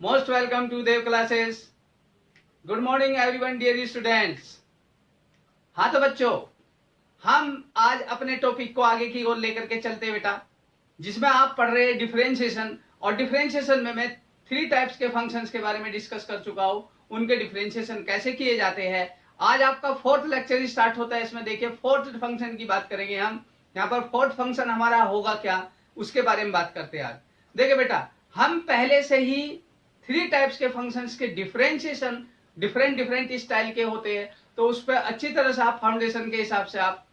Most welcome to Dev classes. Good morning everyone dear students. हाँ तो बच्चों, हम आज अपने टॉपिक को आगे की ओर लेकर के चलते हैं बेटा, जिसमें आप पढ़ रहे हैं डिफरेंशिएशन। और डिफरेंशिएशन में मैं 3 टाइप्स के फंक्शंस के बारे में डिस्कस कर चुका हूँ, उनके डिफरेंशिएशन कैसे किए जाते हैं। आज आपका 4th लेक्चर स्टार्ट होता है। इसमें देखिए 4th फंक्शन की बात करेंगे हम। यहाँ पर 4th फंक्शन हमारा होगा क्या, उसके बारे में बात करते हैं आज। देखिए बेटा, हम पहले से ही 3 टाइप्स के फंक्शंस के डिफरेंशिएशन डिफरेंट स्टाइल के होते हैं, तो उस पर अच्छी तरह से आप फाउंडेशन के हिसाब से आप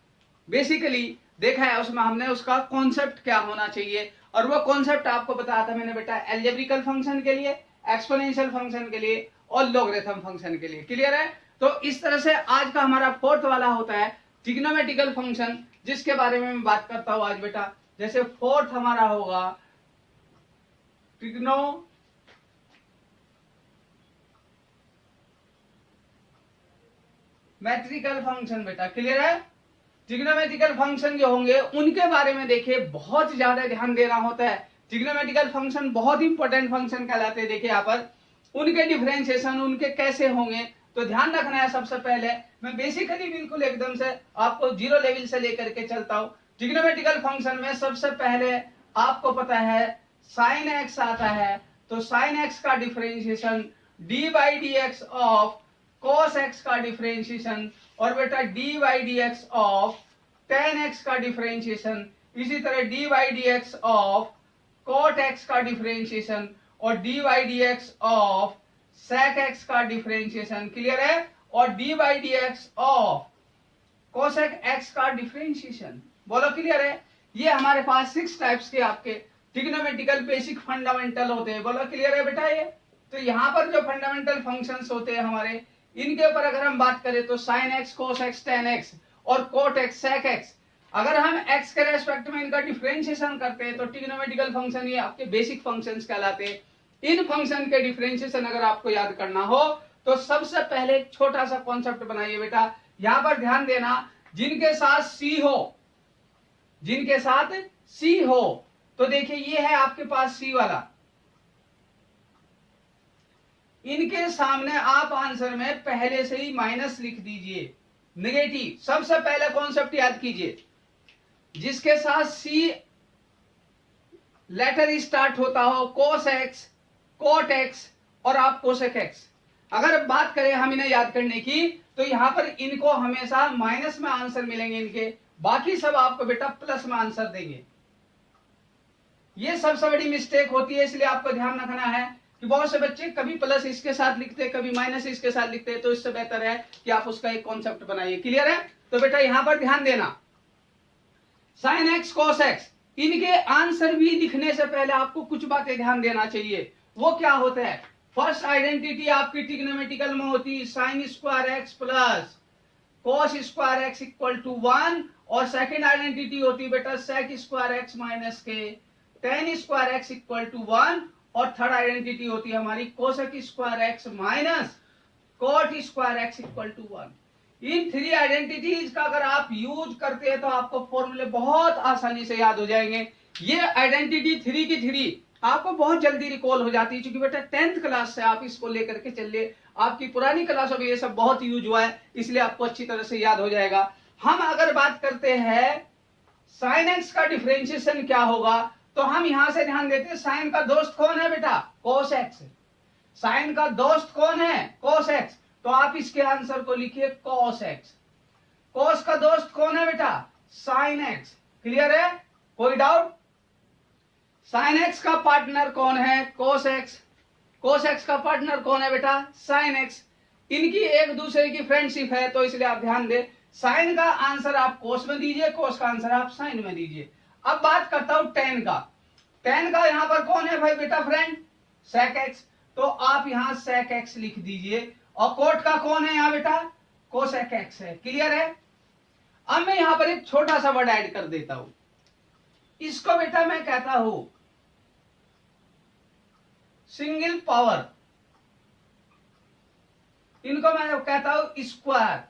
बेसिकली देखा है। उसमें हमने उसका कॉन्सेप्ट क्या होना चाहिए, और वो कॉन्सेप्ट आपको बताया था मैंने बेटा एल्जेब्रिकल फंक्शन के लिए, एक्सपोनेंशियल फंक्शन के लिए और लॉगरिथम फंक्शन के लिए। क्लियर है? तो इस तरह से आज का हमारा 4th वाला होता है ट्रिग्नोमेट्रिकल फंक्शन, जिसके बारे में मैं बात करता हूं आज बेटा। जैसे 4th हमारा होगा ट्रिग्नोमेट्रिकल फंक्शन बेटा। क्लियर है? ट्रिग्नोमेट्रिकल फंक्शन जो होंगे उनके बारे में देखिए बहुत ज्यादा ध्यान देना होता है। ट्रिग्नोमेट्रिकल फंक्शन बहुत इंपॉर्टेंट फंक्शन कहलाते हैं। देखिए यहाँ पर उनके डिफरेंशिएशन उनके कैसे होंगे, तो ध्यान रखना है। सबसे पहले मैं बेसिकली बिल्कुल एकदम से आपको 0 लेवल से लेकर के चलता हूँ। ट्रिग्नोमेट्रिकल फंक्शन में सबसे पहले आपको पता है साइन एक्स आता है, तो साइन एक्स का differentiation D by d x of cos x का डिफरेंशिएशन, और बेटा d by d x of tan x का डिफरेंशिएशन, इसी तरह d by d x of cot x का डिफरेंशिएशन और d by d x of sec x का differentiation. Clear है? और d by d x of cosec x का differentiation. बोलो क्लियर है? ये हमारे पास 6 टाइप्स के आपके ट्रिग्नोमेट्रिकल बेसिक फंडामेंटल होते हैं। बोलो क्लियर है बेटा? ये तो यहाँ पर जो फंडामेंटल फंक्शंस होते हैं हमारे, इनके ऊपर अगर हम बात करें तो sin x, cos x, tan x और cot x, sec x, अगर हम x के रेस्पेक्ट में इनका डिफरेंशिएशन करते हैं तो ट्रिग्नोमेट्रिकल फंक्शन ये आपके बेसिक फंक्शंस कहलाते हैं। इन फंक्शन के डिफरेंशिएशन अगर आपको याद करना हो तो सबसे पहले एक छोटा सा कॉन्सेप्ट बनाइए बेटा। यहां पर ध्यान देना, जिनके साथ c हो, जिनके साथ c हो, तो देखिए ये है आपके पास c वाला, इनके सामने आप आंसर में पहले से ही माइनस लिख दीजिए, नेगेटिव। सबसे पहले कॉन्सेप्ट याद कीजिए, जिसके साथ सी लेटर स्टार्ट होता हो, cos x, cot x और आप cosec x, अगर बात करें हम इन्हें याद करने की, तो यहां पर इनको हमेशा माइनस में आंसर मिलेंगे इनके, बाकी सब आपको बेटा प्लस में आंसर देंगे। ये सबसे बड़ी मिस्टेक होती है, इसलिए आपको ध्यान रखना है कि बहुत से बच्चे कभी प्लस इसके साथ लिखते हैं, कभी माइनस इसके साथ लिखते हैं, तो इससे बेहतर है कि आप उसका एक कॉन्सेप्ट बनाइए। क्लियर है? तो बेटा यहां पर ध्यान देना, साइन एक्स, cos x, इनके आंसर भी लिखने से पहले आपको कुछ बातें ध्यान देना चाहिए। वो क्या होता है? फर्स्ट आइडेंटिटी आपकी ट्रिग्नोमेट्रिकल में होती है sine square x plus cos square x equal to 1, और सेकेंड आइडेंटिटी होती है बेटा sec स्क्वायर एक्स माइनस के tan square x equal to 1, और थर्ड आइडेंटिटी होती है हमारी cosec square x minus cot square x equal to 1। इन 3 आइडेंटिटीज का अगर आप यूज करते हैं तो आपको फॉर्मूले बहुत आसानी से याद हो जाएंगे। ये आइडेंटिटी 3 की 3 आपको बहुत जल्दी रिकॉल हो जाती है, क्योंकि बेटा 10th क्लास से आप इसको लेकर के चलिए, आपकी पुरानी क्लासों में ये सब बहुत यूज हुआ है, इसलिए आपको अच्छी तरह से याद हो जाएगा। हम अगर बात करते हैं साइन एक्स का डिफरेंशिएशन क्या होगा, तो हम यहां से ध्यान देते हैं, साइन का दोस्त कौन है बेटा? cos x। साइन का दोस्त कौन है? cos x। तो आप इसके आंसर को लिखिए cos x। cos का दोस्त कौन है बेटा? sin x। क्लियर है? कोई डाउट? sin x का पार्टनर कौन है? cos x। cos x का पार्टनर कौन है बेटा? sin x। इनकी एक दूसरे की फ्रेंडशिप है, तो इसलिए आप ध्यान दें, साइन का आंसर आप cos में दीजिए, cos का आंसर आप sin में दीजिए। अब बात करता हूं tan का। tan का यहां पर कौन है भाई बेटा फ्रेंड? sec x। तो आप यहां sec x लिख दीजिए, और cot का कौन है यहां बेटा? cosec x है। क्लियर है? अब मैं यहां पर एक छोटा सा वर्ड ऐड कर देता हूं, इसको बेटा मैं कहता हूं सिंगल पावर, इनको मैं कहता हूं स्क्वायर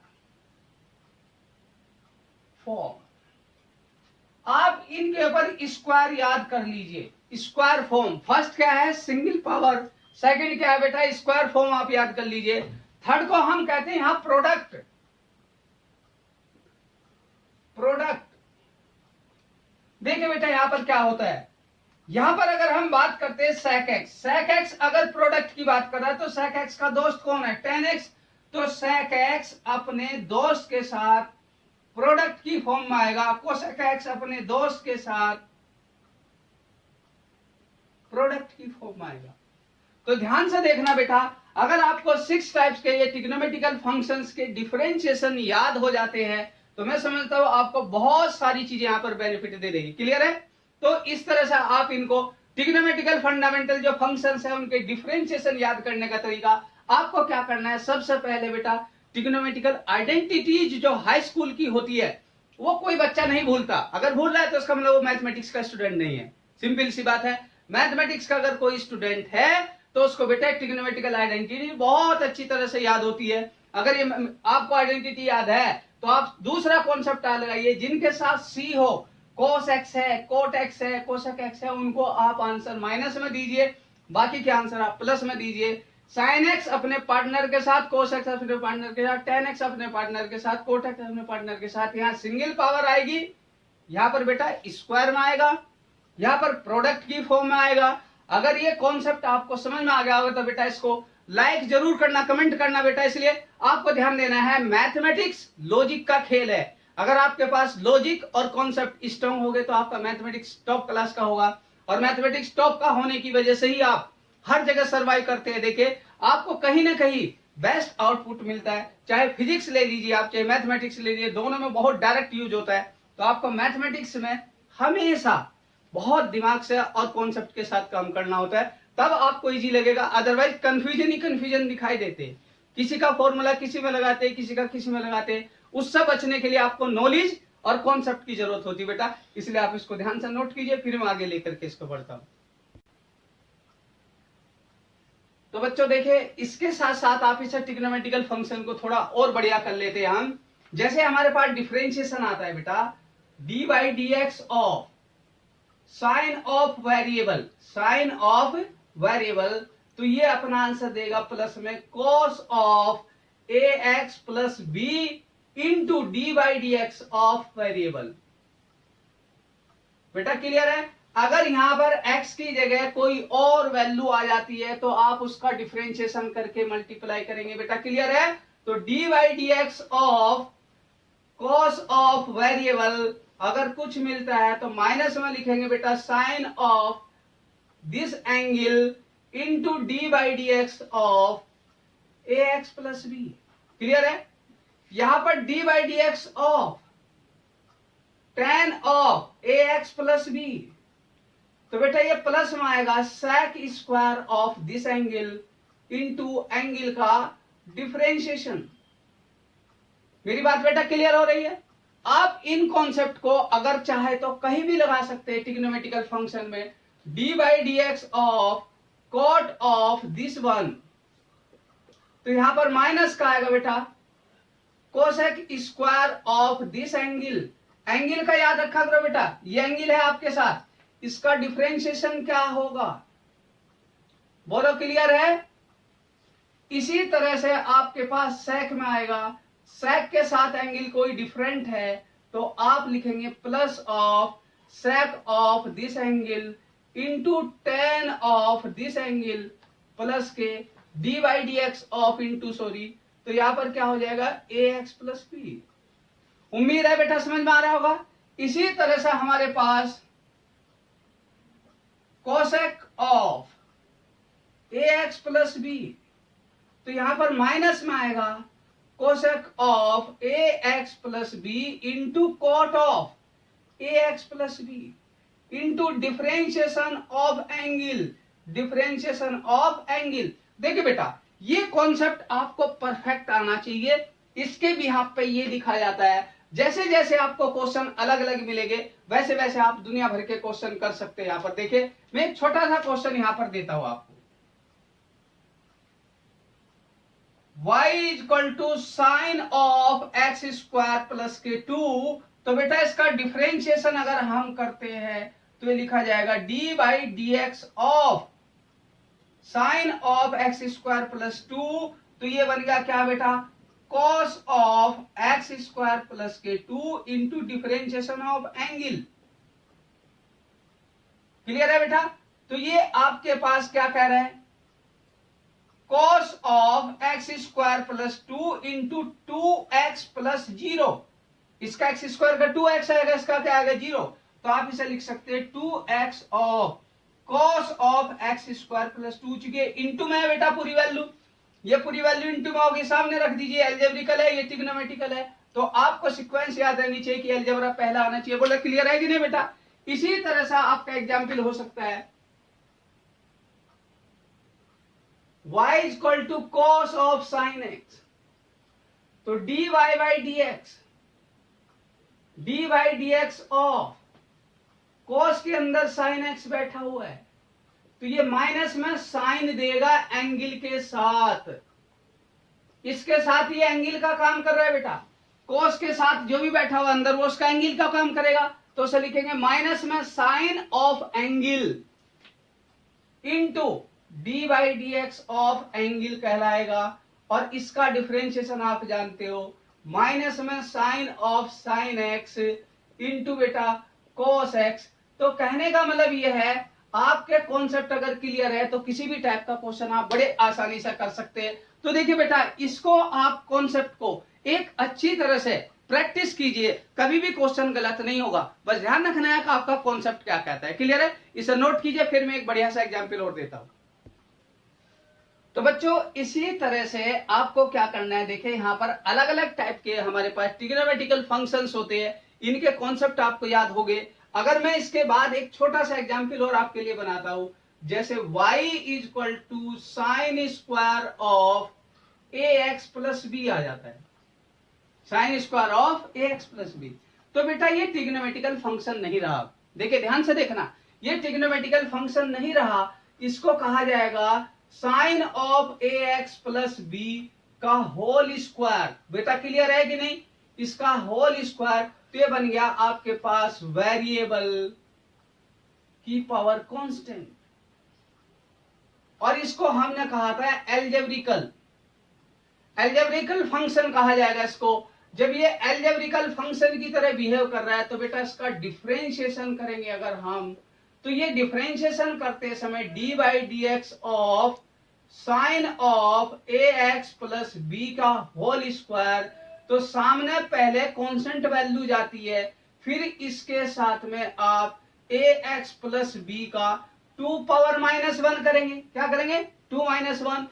फॉर्म। आप इनके ऊपर स्क्वायर याद कर लीजिए, स्क्वायर फॉर्म। फर्स्ट क्या है? सिंगल पावर, सेकंड क्या है बेटा, स्क्वायर फॉर्म आप याद कर लीजिए। थर्ड को हम कहते हैं यहां प्रोडक्ट। प्रोडक्ट देखिए बेटा यहां पर क्या होता है, यहां पर अगर हम बात करते हैं sec x, sec x अगर प्रोडक्ट की बात कर रहा है तो sec x का दोस्त कौन है, tan x। तो sec x अपने दोस्त के साथ प्रोडक्ट की फॉर्म में आएगा, cosec x अपने दोस्त के साथ प्रोडक्ट की फॉर्म में आएगा। तो ध्यान से देखना बेटा, अगर आपको 6 टाइप्स के ये ट्रिग्नोमेट्रिकल फंक्शंस के डिफरेंशिएशन याद हो जाते हैं तो मैं समझता हूं आपको बहुत सारी चीजें यहां पर बेनिफिट दे देगी। क्लियर है? तो इस तरह से आप इनको ट्रिग्नोमेट्रिकल फंडामेंटल जो फंक्शंस है उनके डिफरेंशिएशन याद करने का तरीका आपको क्या करना है, सबसे पहले बेटा ट्रिग्नोमेट्रिकल आइडेंटिटीज जो हाई स्कूल की होती है वो कोई बच्चा नहीं भूलता। अगर भूल रहा है तो उसका मतलब वो मैथमेटिक्स का स्टूडेंट नहीं है। सिंपल सी बात है, मैथमेटिक्स का अगर कोई स्टूडेंट है तो उसको बेटा ट्रिग्नोमेट्रिकल आइडेंटिटी बहुत अच्छी तरह से याद होती है। अगर ये आपको आइडेंटिटी याद है तो आप दूसरा कॉन्सेप्ट लगाइए, जिनके साथ सी हो, cos x है, cot x है, cosec x है, उनको आप आंसर माइनस में दीजिए, बाकी के आंसर आप प्लस में दीजिए। sin x अपने पार्टनर के साथ, cos x अपने पार्टनर के साथ, tan x अपने पार्टनर के साथ, cot x अपने पार्टनर के साथ। यहाँ सिंगल पावर आएगी, यहाँ पर बेटा स्क्वायर में आएगा, यहाँ पर प्रोडक्ट की फॉर्म में आएगा। अगर ये कॉन्सेप्ट आपको समझ में आ गया होगा तो बेटा इसको लाइक जरूर करना, कमेंट करना बेटा। इसलिए आपको ध्यान देना है, मैथमेटिक्स लॉजिक का खेल है। अगर आपके पास लॉजिक और कॉन्सेप्ट स्ट्रांग हो गए तो आपका मैथमेटिक्स टॉप क्लास का होगा, और मैथमेटिक्स टॉप का होने की वजह से ही आप हर जगह सर्वाइव करते हैं। देखिए आपको कहीं ना कहीं बेस्ट आउटपुट मिलता है, चाहे फिजिक्स ले लीजिए आप, चाहे मैथमेटिक्स ले लीजिए, दोनों में बहुत डायरेक्ट यूज होता है। तो आपको मैथमेटिक्स में हमेशा बहुत दिमाग से और कॉन्सेप्ट के साथ काम करना होता है, तब आपको इजी लगेगा। अदरवाइज कंफ्यूजन ही कंफ्यूजन दिखाई देते, किसी का फॉर्मूला किसी में लगाते, किसी का किसी में लगाते। उससे बचने के लिए आपको नॉलेज और कॉन्सेप्ट की जरूरत होती है बेटा, इसलिए आप इसको ध्यान से नोट कीजिए, फिर मैं आगे लेकर के इसको बढ़ता हूं। तो बच्चों देखिए, इसके साथ साथ आप इस ट्रिग्नोमेट्रिकल फंक्शन को थोड़ा और बढ़िया कर लेते हैं हम। जैसे हमारे पास डिफरेंशिएशन आता है बेटा, d by d x of sine of variable, sine of variable, तो ये अपना आंसर देगा प्लस में cos of a x plus b into d by d x of variable. बेटा क्लियर है? अगर यहां पर x की जगह कोई और वैल्यू आ जाती है तो आप उसका डिफरेंशिएशन करके मल्टीप्लाई करेंगे। बेटा क्लियर है? तो d by d x of cos of variable, अगर कुछ मिलता है तो माइनस में लिखेंगे बेटा sine of this angle into d by d x of a x plus b. Clear है? यहां पर d by d x of tan of a x plus b, तो बेटा ये प्लस में आएगा sec square of this angle into angle का differentiation. मेरी बात बेटा क्लियर हो रही है? आप इन कॉन्सेप्ट को अगर चाहे तो कहीं भी लगा सकते हैं ट्रिग्नोमेट्रिकल फंक्शन में। D by d x of cot of this one, तो यहां पर माइनस का आएगा बेटा cosec square of this angle. Angle का याद रखा करो बेटा, ये एंगल है आपके साथ, इसका डिफरेंशिएशन क्या होगा, बोलो क्लियर है? इसी तरह से आपके पास सेक में आएगा, सेक के साथ एंगल कोई डिफरेंट है तो आप लिखेंगे plus of sec of this angle into tan of this angle plus के d by d x of into sorry, तो यहां पर क्या हो जाएगा ए एक्स प्लस बी। उम्मीद है बेटा समझ में आ रहा होगा। इसी तरह से हमारे पास cosec of a x plus b, तो यहां पर माइनस में आएगा cosec of a x plus b into cot of a x plus b into differentiation of angle, differentiation of angle. देखिए बेटा ये कॉन्सेप्ट आपको परफेक्ट आना चाहिए, इसके बिहाफ पे ये लिखा जाता है। जैसे जैसे आपको क्वेश्चन अलग अलग मिलेंगे वैसे वैसे आप दुनिया भर के क्वेश्चन कर सकते हैं। यहां पर देखिए मैं एक छोटा सा क्वेश्चन यहां पर देता हूं आपको, y equal to sine of x square plus के 2, तो बेटा इसका डिफरेंशिएशन अगर हम करते हैं तो ये लिखा जाएगा D by d x of sine of x square plus 2, तो ये बन गया क्या बेटा, cos of x square plus के 2 into differentiation of angle. Clear है बेटा? तो ये आपके पास क्या कह रहा है, cos of x square plus 2 into 2x plus 0। इसका एक्स स्क्वायर का 2x आएगा, इसका क्या आएगा 0, तो आप इसे लिख सकते हैं 2x of cos of x square plus 2, चुके इंटू में है बेटा पूरी वैल्यू, ये पूरी वैल्यू इंटू में होगी, सामने रख दीजिए, एल्जेब्रिकल है, ये ट्रिग्नोमेट्रिकल है, तो आपको सीक्वेंस याद रहनी चाहिए कि एल्जेब्रा पहला आना चाहिए। बोला क्लियर है कि नहीं बेटा? इसी तरह से आपका एग्जाम्पल हो सकता है y is equal to cos of sine x, तो dy by dx of cos के अंदर साइन x बैठा हुआ है, तो ये माइनस में साइन देगा एंगल के साथ, इसके साथ ये एंगल का काम कर रहा है बेटा, cos के साथ जो भी बैठा हुआ अंदर वो उसका एंगल का काम करेगा, तो उसे लिखेंगे माइनस में sine of angle into d by d x of angle कहलाएगा, और इसका डिफरेंशिएशन आप जानते हो, माइनस में sine of sine x into बेटा cos एक्स। तो कहने का मतलब यह है, आपके कॉन्सेप्ट अगर क्लियर है तो किसी भी टाइप का क्वेश्चन आप बड़े आसानी से कर सकते हैं। तो देखिए बेटा, इसको आप कॉन्सेप्ट को एक अच्छी तरह से प्रैक्टिस कीजिए, कभी भी क्वेश्चन गलत नहीं होगा, बस ध्यान रखना है कि आपका कॉन्सेप्ट क्या कहता है। क्लियर है? इसे नोट कीजिए, फिर मैं एक बढ़िया सा एग्जाम्पल और देता हूं। तो बच्चों इसी तरह से आपको क्या करना है, देखिए यहां पर अलग अलग टाइप के हमारे पास ट्रिग्नोमेट्रिकल फंक्शंस होते हैं, इनके कॉन्सेप्ट आपको याद हो गए। अगर मैं इसके बाद एक छोटा सा एग्जाम्पल और आपके लिए बनाता हूं, जैसे y is equal to sine square of ax plus b आ जाता है, sine square of ax plus b, तो बेटा ये ट्रिग्नोमेट्रिकल फंक्शन नहीं रहा। देखिए ध्यान से देखना, ये ट्रिग्नोमेट्रिकल फंक्शन नहीं रहा, इसको कहा जाएगा sine of ax plus b का होल स्क्वायर। बेटा क्लियर है कि नहीं? इसका होल स्क्वायर, तो ये बन गया आपके पास वेरिएबल की पावर कांस्टेंट, और इसको हमने कहा था एल्जेब्रिकल फंक्शन कहा जाएगा इसको। जब ये एल्जेब्रिकल फंक्शन की तरह बिहेव कर रहा है तो बेटा इसका डिफरेंशिएशन करेंगे अगर हम, तो ये डिफरेंशिएशन करते समय d by d x of sine of a x plus b का होल स्क्वायर, तो सामने पहले कांस्टेंट वैल्यू जाती है, फिर इसके साथ में आप ए एक्स प्लस बी का 2 पावर माइनस 1 करेंगे। क्या करेंगे? 2 माइनस 1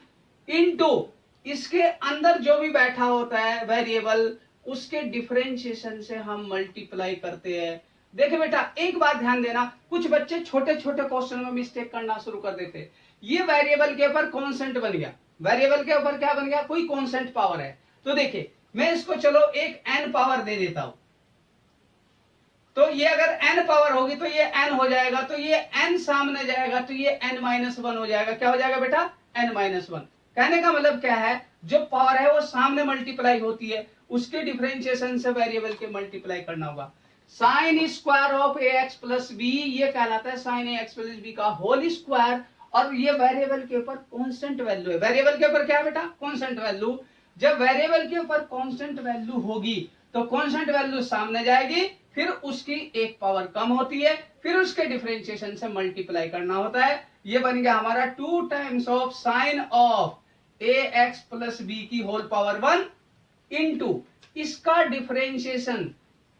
इंटू इसके अंदर जो भी बैठा होता है वेरिएबल, उसके डिफरेंशिएशन से हम मल्टीप्लाई करते हैं। देखिए बेटा एक बात ध्यान देना, कुछ बच्चे छोटे छोटे क्वेश्चन में मिस्टेक करना शुरू कर देते। ये वेरिएबल के ऊपर कांस्टेंट बन गया, वेरिएबल के ऊपर क्या बन गया? कोई कांस्टेंट पावर है। तो देखिए मैं इसको चलो एक n पावर दे देता हूं, तो ये अगर n पावर होगी तो ये n हो जाएगा, तो ये n सामने जाएगा तो ये n माइनस 1 हो जाएगा। क्या हो जाएगा बेटा? n minus 1। कहने का मतलब क्या है, जो पावर है वो सामने मल्टीप्लाई होती है, उसके डिफरेंशिएशन से वेरिएबल के मल्टीप्लाई करना होगा। Sine square of a x plus b, ये कहलाता है sine a x plus b का होल स्क्वायर, और ये वेरिएबल के ऊपर कांस्टेंट वैल्यू है। वेरिएबल के ऊपर क्या है बेटा? Constant value. जब वेरिएबल के ऊपर कांस्टेंट वैल्यू होगी तो कांस्टेंट वैल्यू सामने जाएगी, फिर उसकी एक पावर कम होती है, फिर उसके डिफरेंशिएशन से मल्टीप्लाई करना होता है। ये बन गया हमारा 2 times of sine of a x plus b की होल पावर 1 इंटू इसका differentiation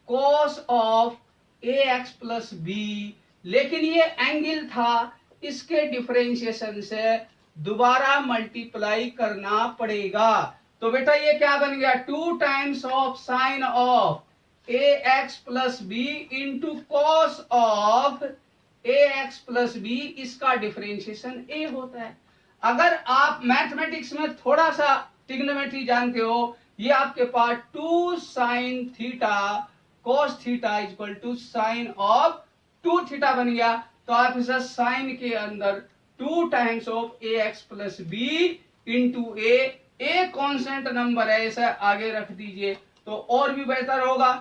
cos of a x plus b, लेकिन ये एंगल था, इसके डिफरेंशिएशन से दोबारा मल्टीप्लाई करना पड़ेगा। तो बेटा ये क्या बन गया? 2 times of sine of a x plus b into cos of a x plus b, इसका डिफरेंशिएशन ए होता है। अगर आप मैथमेटिक्स में थोड़ा सा ट्रिग्नोमेट्री जानते हो, ये आपके पास 2 sine theta cos theta is equal to sine of 2 theta बन गया। तो आप इसे साइन के अंदर 2 times of a x plus b into a constant number है, इसे आगे रख दीजिए तो और भी बेहतर होगा।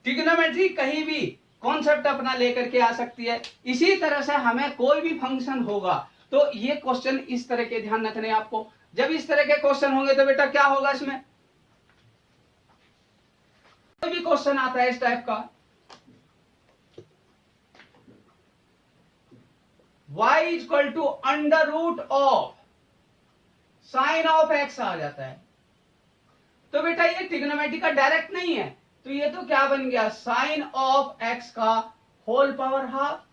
ट्रिग्नोमेट्री कहीं भी कॉन्सेप्ट अपना लेकर के आ सकती है। इसी तरह से हमें कोई भी फंक्शन होगा तो ये क्वेश्चन इस तरह के ध्यान रखने आपको। जब इस तरह के क्वेश्चन होंगे तो बेटा क्या होगा, इसमें कोई भी क्वेश्चन आता है इस टाइप का, y equal to under root of sine of x आ जाता है, तो बेटा ये ट्रिग्नोमेट्री का डायरेक्ट नहीं है, तो ये तो क्या बन गया, साइन ऑफ x का होल पावर हाफ।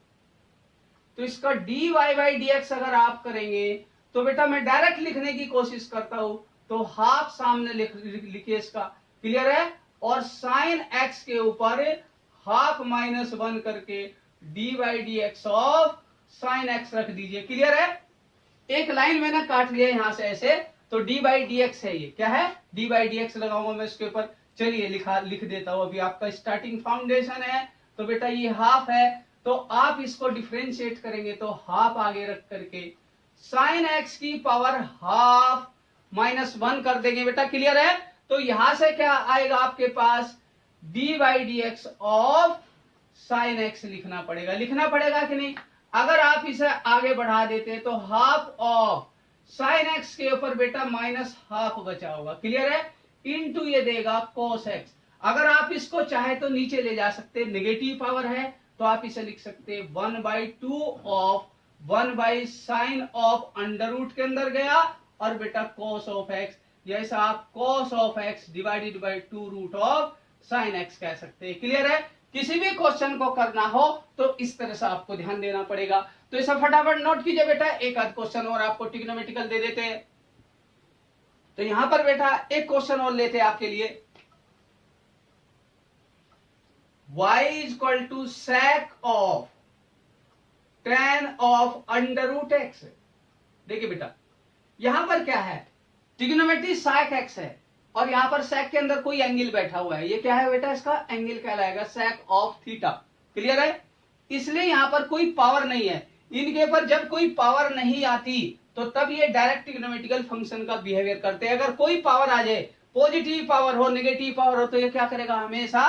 तो इसका dy बाई dx अगर आप करेंगे तो बेटा मैं डायरेक्ट लिखने की कोशिश करता हूं, तो हाफ सामने लिखिए इसका, क्लियर है, और साइन x के ऊपर हाफ माइनस 1 करके D by d x of sine x रख दीजिए, क्लियर है। एक लाइन मैंने काट लिया यहां से ऐसे, तो डी बाई डी एक्स है, ये क्या है, डी बाई डी एक्स लगाऊंगा मैं इसके ऊपर। चलिए लिख देता हूं, अभी आपका स्टार्टिंग फाउंडेशन है, तो बेटा ये हाफ है, तो आप इसको डिफरेंशिएट करेंगे तो हाफ आगे रख करके साइन एक्स की पावर हाफ माइनस 1 कर देंगे बेटा, क्लियर है। तो यहां से क्या आएगा आपके पास, d by d x of sine x लिखना पड़ेगा कि नहीं। अगर आप इसे आगे बढ़ा देते तो हाफ ऑफ साइन एक्स के ऊपर बेटा माइनस हाफ बचा होगा, क्लियर है, इनटू ये देगा कोस एक्स। अगर आप इसको चाहे तो नीचे ले जा सकते, नेगेटिव पावर है तो आप इसे लिख सकते 1/2 of 1 by sine of under root के अंदर गया और बेटा कोस ऑफ एक्स, जैसा आप cos of x divided by 2 root of sine x कह सकते हैं, क्लियर है। किसी भी क्वेश्चन को करना हो तो इस तरह से आपको ध्यान देना पड़ेगा। तो इसे फटाफट नोट कीजिए बेटा, एक आध क्वेश्चन और आपको ट्रिग्नोमेट्रिकल दे देते हैं। तो यहां पर बेटा एक क्वेश्चन और लेते हैं आपके लिए, y equal to sec of tan of under root x. देखिए बेटा यहां पर क्या है, ट्रिग्नोमेट्री sec x है और यहां पर sec के अंदर कोई एंगल बैठा हुआ है, ये क्या है बेटा, इसका एंगल कहलाएगा sec ऑफ थीटा, क्लियर है। इसलिए यहां पर कोई पावर नहीं है, इनके ऊपर जब कोई पावर नहीं आती तो तब ये डायरेक्ट ट्रिग्नोमेट्रिकल फंक्शन का बिहेवियर करते हैं। अगर कोई पावर आ जाए, पॉजिटिव पावर हो नेगेटिव पावर हो, तो ये क्या करेगा, हमेशा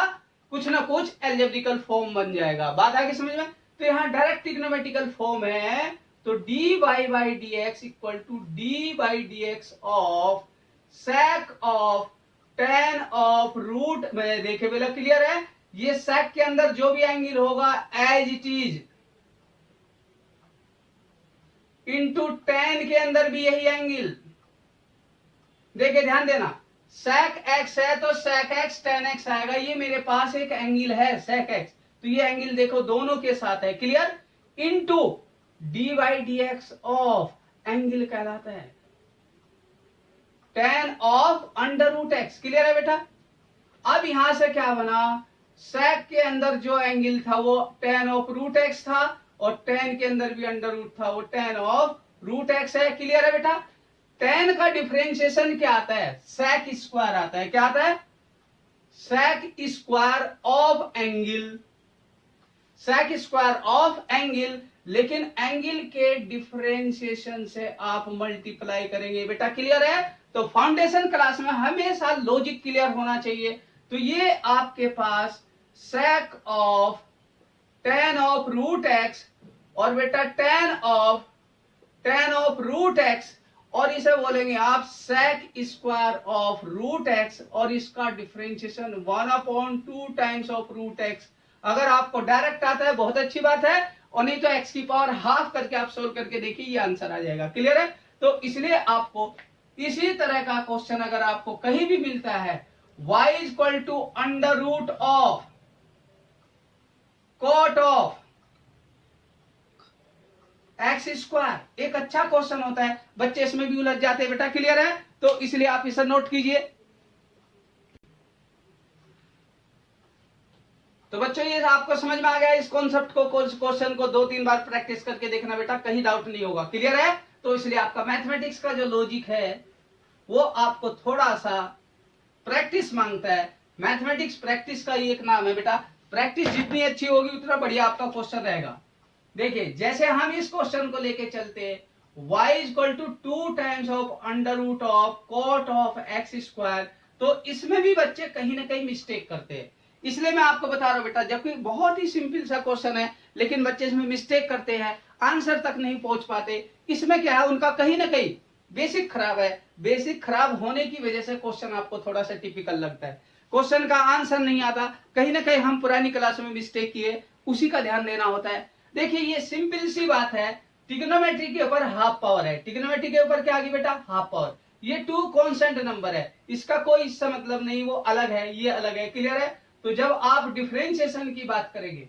कुछ ना कुछ एल्जेब्रिकल फॉर्म बन जाएगा। बात आगे समझ में। तो यहाँ डायरेक्ट ट्रिग्नोमेट्रिकल फॉर्म है, तो d y by d x equal to d by d x of sec of tan of root में, देखे बेला क्लियर है, ये sec के अंदर जो भी एंगल होगा as it is into tan के अंदर भी यही एंगल, देखिए ध्यान देना, sec x है तो sec x tan x आएगा, ये मेरे पास एक एंगल है sec x, तो ये एंगल देखो दोनों के साथ है, clear, into d by d x of angle कहलाता है tan of under root x, clear है बेटा। अब यहां से क्या बना, sec के अंदर जो एंगल था वो tan ऑफ रूट एक्स था और tan के अंदर भी अंडर रूट था, वो tan ऑफ रूट एक्स है, क्लियर है बेटा। tan का डिफरेंशिएशन क्या आता है, sec स्क्वायर आता है, क्या आता है, sec square of angle, sec square of angle, लेकिन एंगल के डिफरेंशिएशन से आप मल्टीप्लाई करेंगे बेटा, क्लियर है। तो फाउंडेशन क्लास में हमेशा लॉजिक क्लियर होना चाहिए। तो ये आपके पास sec of tan of root x और बेटा tan ऑफ रूट एक्स, और इसे बोलेंगे आप sec square of root x, और इसका differentiation 1/2 times of root x. अगर आपको डायरेक्ट आता है बहुत अच्छी बात है, और नहीं तो x की पावर हाफ करके आप सोल्व करके देखिए, ये आंसर आ जाएगा, क्लियर है। तो इसलिए आपको इसी तरह का क्वेश्चन अगर आपको कहीं भी मिलता है, y equal to under root of cot of x square, एक अच्छा क्वेश्चन होता है, बच्चे इसमें भी उलझ जाते हैं बेटा, क्लियर है। तो इसलिए आप इसे नोट कीजिए। तो बच्चों ये आपको समझ में आ गया, इस कॉन्सेप्ट को, क्वेश्चन को 2-3 बार प्रैक्टिस करके देखना बेटा, कहीं डाउट नहीं होगा, क्लियर है। तो इसलिए आपका मैथमेटिक्स का जो लॉजिक है वो आपको थोड़ा सा प्रैक्टिस मांगता है। मैथमेटिक्स प्रैक्टिस का ही एक नाम है बेटा, प्रैक्टिस जितनी अच्छी होगी उतना बढ़िया आपका क्वेश्चन रहेगा। देखिए जैसे हम इस क्वेश्चन को लेके चलते हैं, y equal to 2 times of under root of cot of x square, तो इसमें भी बच्चे कहीं ना कहीं मिस्टेक करते हैं। इसलिए मैं आपको बता रहा हूं बेटा, जबकि बहुत ही सिंपल सा क्वेश्चन है लेकिन बच्चे इसमें मिस्टेक करते हैं, आंसर तक नहीं पहुंच पाते। इसमें क्या है, उनका कहीं ना कहीं बेसिक खराब है। बेसिक खराब होने की वजह से क्वेश्चन आपको थोड़ा सा टिपिकल लगता है, क्वेश्चन का आंसर नहीं आता। कहीं ना कहीं हम पुरानी क्लास में मिस्टेक किए, उसी का ध्यान देना होता है। देखिए ये सिंपल सी बात है, ट्रिग्नोमेट्री के ऊपर हाफ पावर है। ट्रिग्नोमेट्री के ऊपर क्या आ गई बेटा, हाफ पावर। ये टू कांस्टेंट नंबर है, इसका कोई इससे मतलब नहीं, वो अलग है, ये अलग है। क्लियर है? तो जब आप डिफरेंशिएशन की बात करेंगे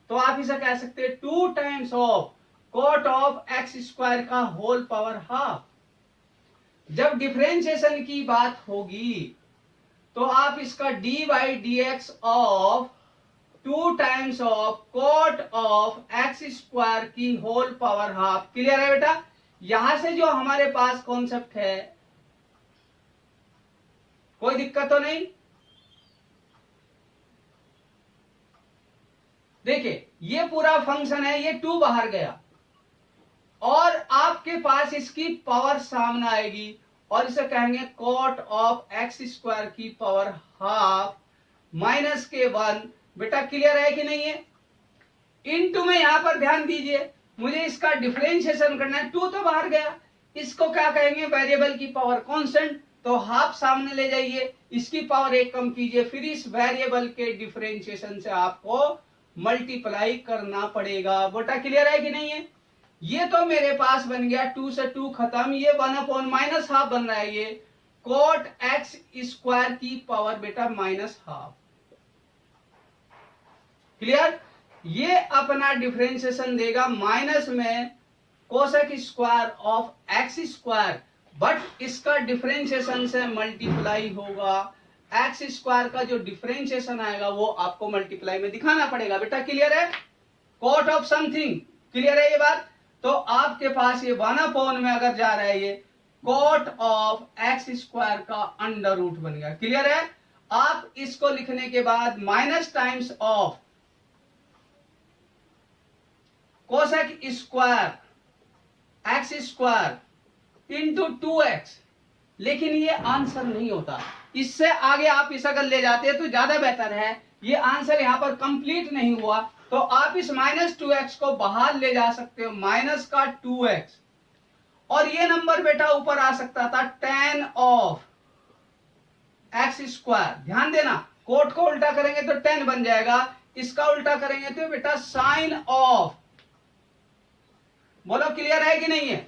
तो आप इसे कह सकते हैं 2 times of cot of x square का होल पावर हाफ। जब डिफरेंशिएशन की बात होगी तो आप इसका d by d x of 2 times of cot of x square की होल पावर हाफ। क्लियर है बेटा? यहां से जो हमारे पास कॉन्सेप्ट है, कोई दिक्कत तो नहीं? देखिए ये पूरा फंक्शन है, ये 2 बाहर गया और आपके पास इसकी पावर सामने आएगी और इसे कहेंगे कॉट ऑफ एक्स स्क्वायर की पावर हाफ माइनस के 1। बेटा क्लियर है कि नहीं है? इनटू में यहां पर ध्यान दीजिए, मुझे इसका डिफरेंशिएशन करना है। 2 तो बाहर गया, इसको क्या कहेंगे, वेरिएबल की पावर कांस्टेंट, तो हाफ सामने ले जाइए, इसकी पावर 1 कम कीजिए, फिर इस वेरिएबल के डिफरेंशिएशन से आपको मल्टीप्लाई करना पड़ेगा। बेटा क्लियर है कि नहीं है? ये तो मेरे पास बन गया 2 से 2 खत्म, ये 1 अपॉन माइनस हाफ बन रहा है, ये कोट एक्स स्क्वायर की पावर बेटा माइनस हाफ। क्लियर? ये अपना डिफरेंशिएशन देगा माइनस में cosec square of x square, but इसका डिफरेंशिएशन से मल्टीप्लाई होगा। एक्स स्क्वायर का जो डिफरेंशिएशन आएगा वो आपको मल्टीप्लाई में दिखाना पड़ेगा। बेटा क्लियर है? Coat of something. क्लियर है ये बात? तो आपके पास ये 1 अपॉन में अगर जा रहा है, ये कोट ऑफ एक्स स्क्वायर का अंडर रूट बन गया। क्लियर है? आप इसको लिखने के बाद minus times of cosec square x square into 2x, लेकिन ये आंसर नहीं होता। इससे आगे आप इस अगर ले जाते हैं तो ज्यादा बेहतर है। ये आंसर यहां पर कंप्लीट नहीं हुआ तो आप इस माइनस 2x को बाहर ले जा सकते हो, माइनस का 2x, और ये नंबर बेटा ऊपर आ सकता था tan ऑफ एक्स स्क्वायर। ध्यान देना, कोट को उल्टा करेंगे तो tan बन जाएगा, इसका उल्टा करेंगे तो बेटा साइन ऑफ। बोलो क्लियर है कि नहीं है?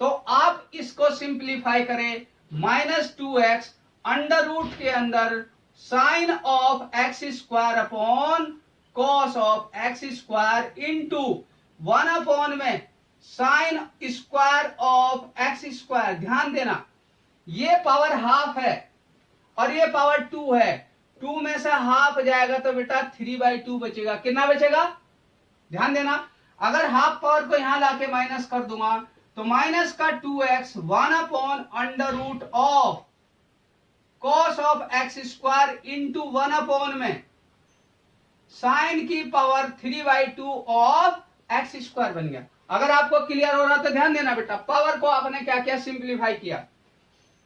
तो आप इसको सिंप्लीफाई करें, माइनस 2x अंडर रूट के अंदर sine of x square upon cos of x square into 1 upon में sine square of x square. ध्यान देना, ये पावर हाफ है और ये पावर 2 है, 2 में से हाफ जाएगा तो बेटा 3/2 बचेगा। कितना बचेगा? ध्यान देना, अगर हाफ पावर को यहां लाके माइनस कर दूंगा तो माइनस का 2x 1 upon under root of cos of x square into 1 upon में साइन की पावर 3/2 ऑफ एक्स स्क्वायर बन गया। अगर आपको क्लियर हो रहा तो ध्यान देना बेटा, पावर को आपने क्या किया, सिंप्लीफाई किया।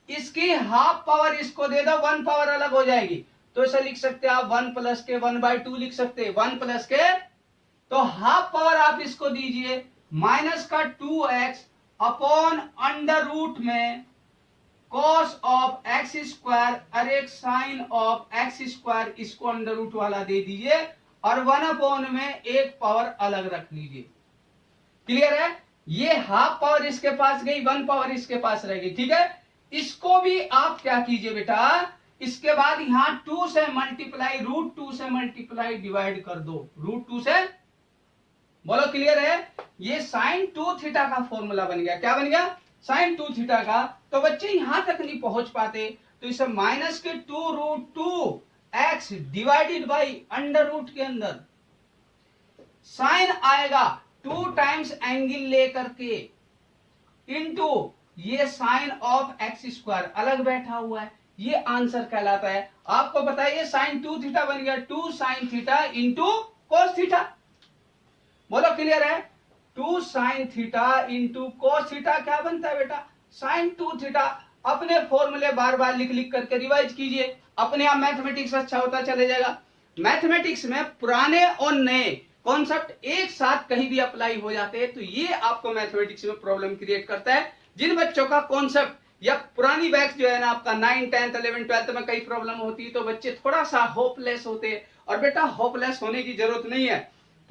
इसकी हाफ पावर इसको दे दो, 1 पावर अलग हो जाएगी, तो इसे लिख सकते हैं आप 1 प्लस के 1/2 लिख सकते हैं, 1 प्लस के, तो हाफ पावर आप इसको दीजिए माइनस का 2x अपॉन अंडर रूट में कॉस ऑफ एक्स स्क्वायर, अरे साइन ऑफ एक्स स्क्वायर, इसको अंडर रूट वाला दे दीजिए और 1 अपॉन में एक पावर अलग रख लीजिए। क्लियर है? ये हाफ पावर इसके पास गई, 1 पावर इसके पास रह गई। ठीक है, इसको भी आप क्या कीजिए बेटा, इसके बाद यहां 2 से मल्टीप्लाई, √2 से मल्टीप्लाई डिवाइड कर दो, √2 से। बोलो क्लियर है? ये साइन 2 थीटा का फॉर्मूला बन गया। क्या बन गया? साइन 2 थीटा का। तो बच्चे यहां तक नहीं पहुंच पाते तो इसे माइनस के 2√2x divided by under root के अंदर साइन आएगा 2 टाइम्स एंगल लेकर के इंटू ये साइन ऑफ एक्स स्क्वायर अलग बैठा हुआ है, ये आंसर कहलाता है। आपको बताइए साइन 2 थीटा बन गया 2 sine theta into cos theta. बोलो क्लियर है? 2 sine theta into cos theta क्या बनता है बेटा? Sine 2 theta. अपने फॉर्मूले बार बार लिख लिख करके रिवाइज कीजिए, अपने आप मैथमेटिक्स अच्छा होता चले जाएगा। मैथमेटिक्स में पुराने और नए कॉन्सेप्ट एक साथ कहीं भी अप्लाई हो जाते हैं, तो ये आपको मैथमेटिक्स में प्रॉब्लम क्रिएट करता है। जिन बच्चों का कॉन्सेप्ट या पुरानी बैच जो है ना आपका 9, 10, 11, 12 में कई प्रॉब्लम होती है, तो बच्चे थोड़ा सा होपलेस होते हैं। और बेटा होपलेस होने की जरूरत नहीं है,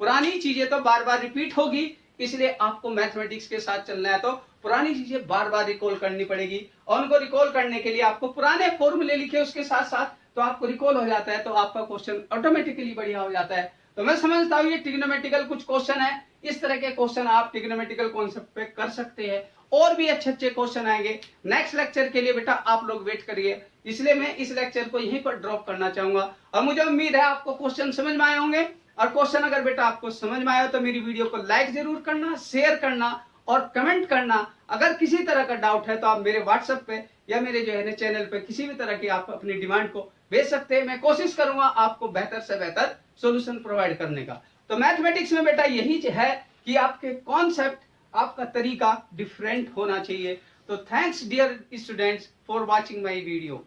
पुरानी चीजें तो बार बार रिपीट होगी, इसलिए आपको मैथमेटिक्स के साथ चलना है तो पुरानी चीजें बार बार रिकॉल करनी पड़ेगी। और उनको रिकॉल करने के लिए आपको पुराने फॉर्मूले लिखे उसके साथ साथ, तो आपको रिकॉल हो जाता है, तो आपका क्वेश्चन ऑटोमेटिकली बढ़िया हो जाता है। तो मैं समझता हूँ ये ट्रिग्नोमेट्रिकल कुछ क्वेश्चन है, इस तरह के क्वेश्चन आप ट्रिग्नोमेट्रिकल कॉन्सेप्ट पे कर सकते हैं। और भी अच्छे अच्छे क्वेश्चन आएंगे नेक्स्ट लेक्चर के लिए, बेटा आप लोग वेट करिए। इसलिए मैं इस लेक्चर को यहीं पर ड्रॉप करना चाहूंगा और मुझे उम्मीद है आपको क्वेश्चन समझ में आए होंगे। और क्वेश्चन अगर बेटा आपको समझ में आया तो मेरी वीडियो को लाइक जरूर करना, शेयर करना और कमेंट करना। अगर किसी तरह का डाउट है तो आप मेरे व्हाट्सएप पे या मेरे जो है ना चैनल पे किसी भी तरह की आप अपनी डिमांड को भेज सकते हैं। मैं कोशिश करूंगा आपको बेहतर से बेहतर सॉल्यूशन प्रोवाइड करने का। तो मैथमेटिक्स में बेटा यही है कि आपके कॉन्सेप्ट, आपका तरीका डिफरेंट होना चाहिए। तो thanks dear students for watching my video.